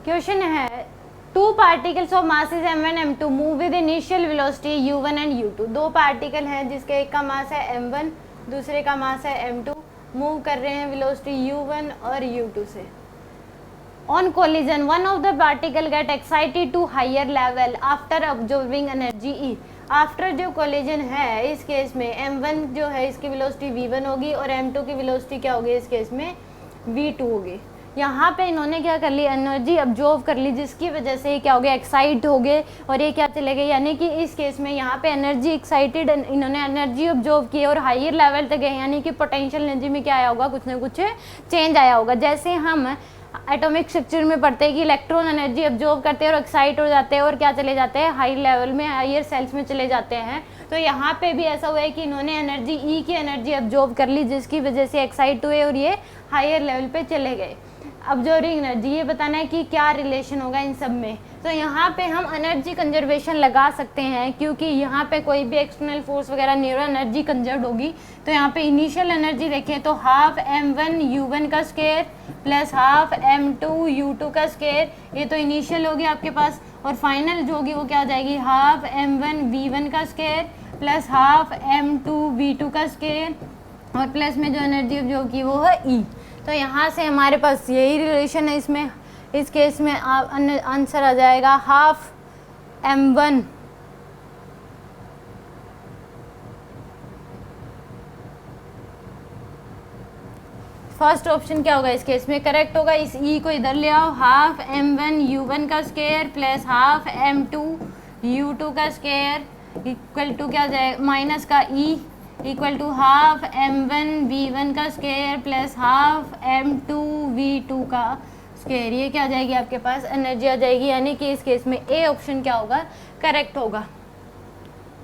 Question है two particles of masses m1 m2 move with initial velocity u1 and u2। दो particle हैं जिसके एक का मास है m1, दूसरे का मास है m2, मूव कर रहे हैं वेलोसिटी u1 और u2 से। On collision one of the particle get excited to higher level after absorbing energy E। After जो कोलिजन है इस केस में m1 जो है इसकी वेलोसिटी v1 होगी और m2 की वेलोसिटी क्या होगी इस केस में v2 होगी। यहाँ पे इन्होंने क्या कर ली, एनर्जी अब्जॉर्व कर ली, जिसकी वजह से क्या हो गया, एक्साइट हो गए और ये क्या चले गए, यानी कि इस केस में यहाँ पे एनर्जी एक्साइटेड, इन्होंने एनर्जी अब्जॉर्व की और हायर लेवल तक गए, यानी कि पोटेंशियल एनर्जी में क्या आया होगा, कुछ ना कुछ चेंज आया होगा। जैसे हम एटॉमिक स्ट्रक्चर में पढ़ते हैं कि इलेक्ट्रॉन एनर्जी अब्जॉर्व करते हैं और एक्साइट हो जाते हैं और क्या चले जाते हैं, हाई लेवल में, हायर सेल्स में चले जाते हैं। तो यहाँ पे भी ऐसा हुआ है कि इन्होंने एनर्जी ई की एनर्जी अब्जॉर्व कर ली, जिसकी वजह से एक्साइट हुए और ये हायर लेवल पे चले गए। अब्जॉर्बिंग एनर्जी, ये बताना है कि क्या रिलेशन होगा इन सब में। तो यहाँ पे हम एनर्जी कंजर्वेशन लगा सकते हैं, क्योंकि यहाँ पे कोई भी एक्सटर्नल फोर्स वगैरह नहीं हो रहा, एनर्जी कंजर्व होगी। तो यहाँ पे इनिशियल एनर्जी देखें तो हाफ m1 u1 का square plus half m2 u2 का स्क्वायर, ये तो इनिशियल होगी आपके पास, और फाइनल जो होगी वो क्या हो जाएगी, हाफ m1 v1 का square plus half m2 v2 का स्क्वायर, और प्लस में जो एनर्जी जो होगी वो है E। तो यहाँ से हमारे पास यही रिलेशन है इसमें। इस केस में आंसर आ जाएगा हाफ m1 फर्स्ट ऑप्शन क्या होगा इस केस में, करेक्ट होगा। इस E को इधर ले आओ, हाफ m1 u1 का square plus half m2 u2 का स्क्वायर इक्वल टू क्या जाएगा, माइनस का E equal to half m1 v1 का square plus half m2 v2 का स्क्वायर। ये क्या आ जाएगी आपके पास, एनर्जी आ जाएगी, यानी कि इस केस में ए ऑप्शन क्या होगा, करेक्ट होगा।